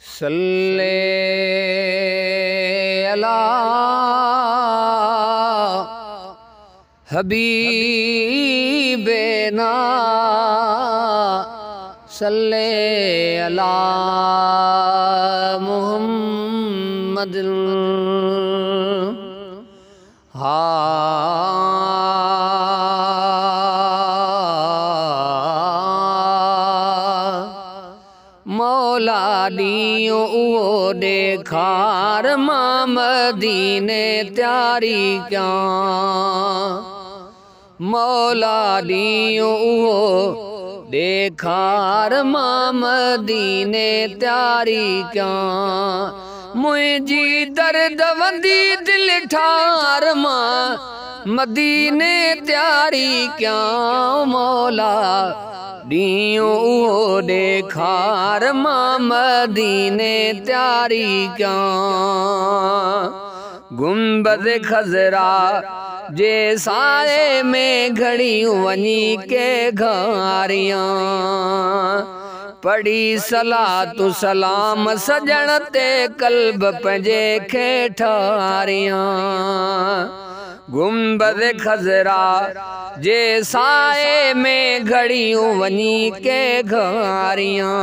सल्ले अला हबीबना सल्ले अला मुहम्मद मौला दियो उहो देखार मां मदीने त्यारी क्या मौला दियो उहो देखार मां मदीने त्यारी क्या मुझी दर्द वंदी दिल ठार मां मदीने त्यारी क्या मौला दियो उहो देखार मां मदीने त्यारी क्या गुंबद खजरा जे साए में घड़ी वनी के घारियां पढ़ी सलातु सलाम सजण ते कल्ब पंजे खे ठारियां गुंबद खजरा जे साए में घड़ी वनी के घारियां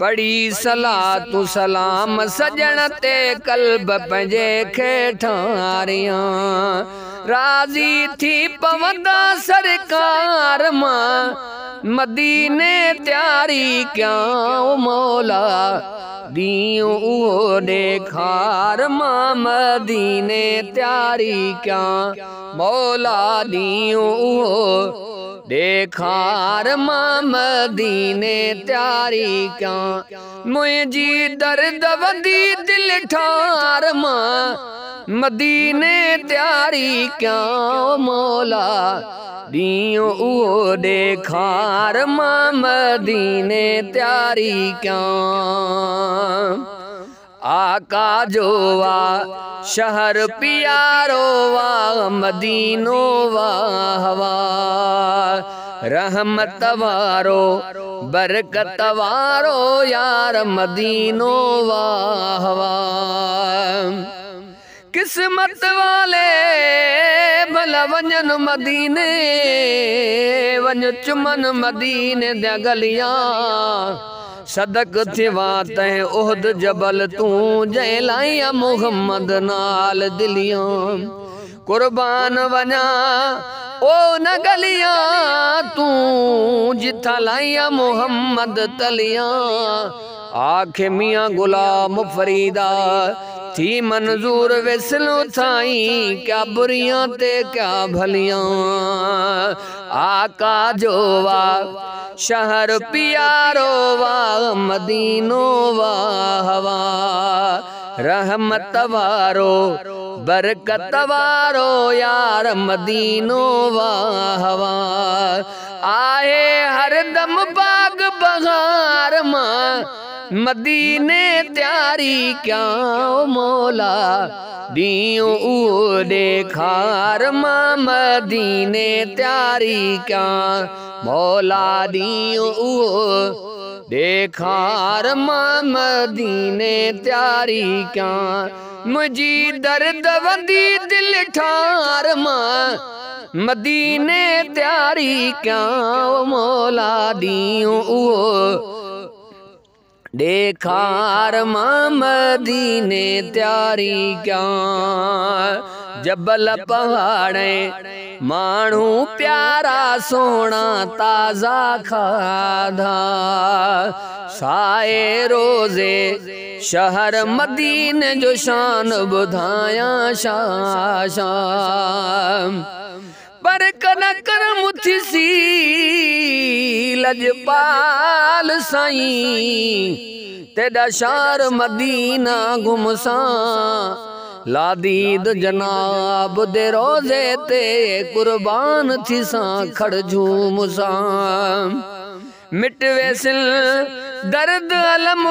पढ़ी सलातु सलाम सजण ते कल्ब पंजे खे ठारियां राज़ी थी पवंदा सरकार मां मदीने त्यारी क्या मौला दियो उहो देखार मां मदीने त्यारी क्या मौला दियो उहो देखार मां मदीने त्यारी क्या मुझी दर्द वंदी दिल ठार मां मदीने त्यारी क्या मौला दियो उहो देखार मां मदीने त्यारी क्या आका जो वा शहर प्यारो वा मदीनो वाहवा रहमत वारो बरकत वारो यार मदीनो वाहवा किस्मत वाले भला वंजन मदीने वंज चुमन मदीने दया गलियां सदक थिवा तै उहद जबल तू जै लाया मुहम्मद नाल दिलियां कुर्बान वना ओ न गलियां तू जिथा लाया मुहम्मद तलियां आखे मियां गुलाम फरीदा थी मंजूर वेसलो थाई क्या बुरियां ते क्या भलियां आका जो वा शहर प्यारो वा मदीनो वाहवा रहमत वारो बरकत वारो यार मदीनो वाहवा आए हर दम बाग बहार मां मदीने त्यारी क्या मौला दियो उहो देखार मां मदीने त्यारी क्या मौला दियो उहो देखार मां मदीने त्यारी क्या मुझी दर्द वंदी दिल ठार मां मदीने त्यारी क्या मौला दियो उहो देखार मां मदीने त्यारी क्या जबल पहाड़े मानू प्यारा सोना ताजा खाधा साए रोजे शहर मदीने जो शान बुधाया शाम पर कनकर मुथसी लजपाल साईं तेरा शार मदीना घुमसा लादीद जनाब दे रोजे ते कुर्बान थी सा खड़ झूमसा मिट वेसिल दर्द अलम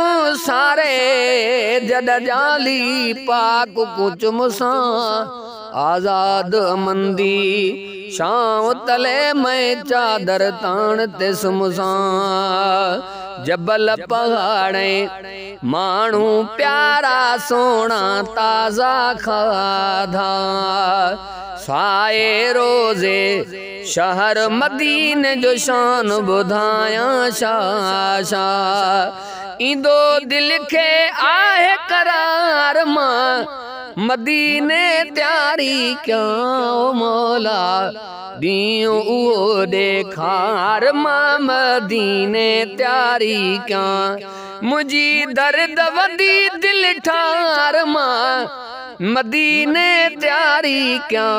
सारे जद जाली पाक कुछ मुसा आजाद मंदी शाम तले मैं चादर तान ते सुमसा जबल पहाड़े मानू प्यारा सोना ताज़ा खाधा साए रोज़े शहर मदीने जो शान बुधाया शाशा इंदो दिल के आहे करार मां मदीने त्यारी क्या मौला दियो उहो देखार मां मदीने त्यारी क्या मुझी दर्द वदी दिल ठार मां मदीने त्यारी क्या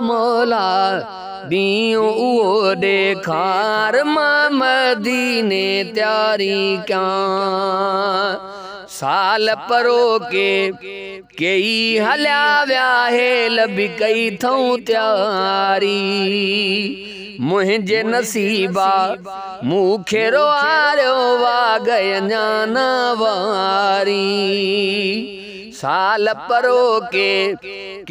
मौला दियो उहो देखार मां मदीने त्यारी क्या साल परो के कई हल्या व्याहे लबी कई थऊं त्यारी मुझे नसीबा मूंखे रोआरियो वागय ञाना वारी साल परो के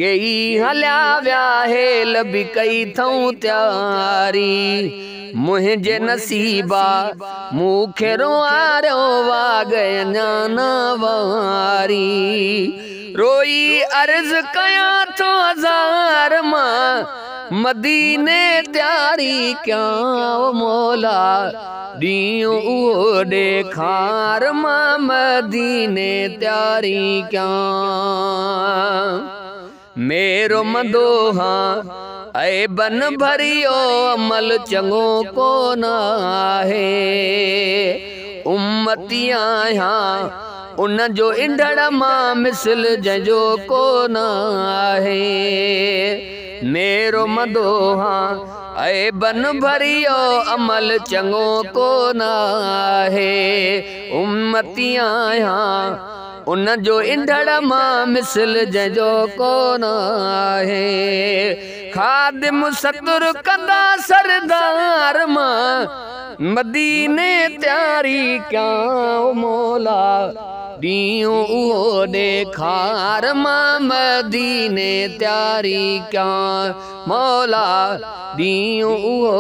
कई हल्या व्याहे लबी कई थऊं त्यारी मुझे नसीबा मूंखे रोआरियो वागय ञाना वारी रोई अर्ज कया तो हज़ार मां मदीने त्यारी क्या मौला दियो उहो देखार मां मदीने त्यारी क्या मेरो मदोहा ऐ बन भरियो अमल चंगो कोन आहे उम्मती आहियां उन जो इंढड़ मां मिसल जंहिंजो कोन आहे मेरो मदोहा ऐ बन भरियो अमल चंगो कोन आहे उम्मती आहियां उन जो इंढड़ मां मिसल जंहिंजो कोन आहे खादिम सतुर कंदा सरदार मां मदीने त्यारी क्या मौला दियो उहो देखार मां मदीने त्यारी क्या मौला दियो उहो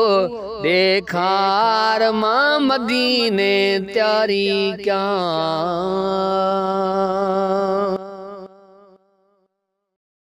देखार मां मदीने त्यारी क्या।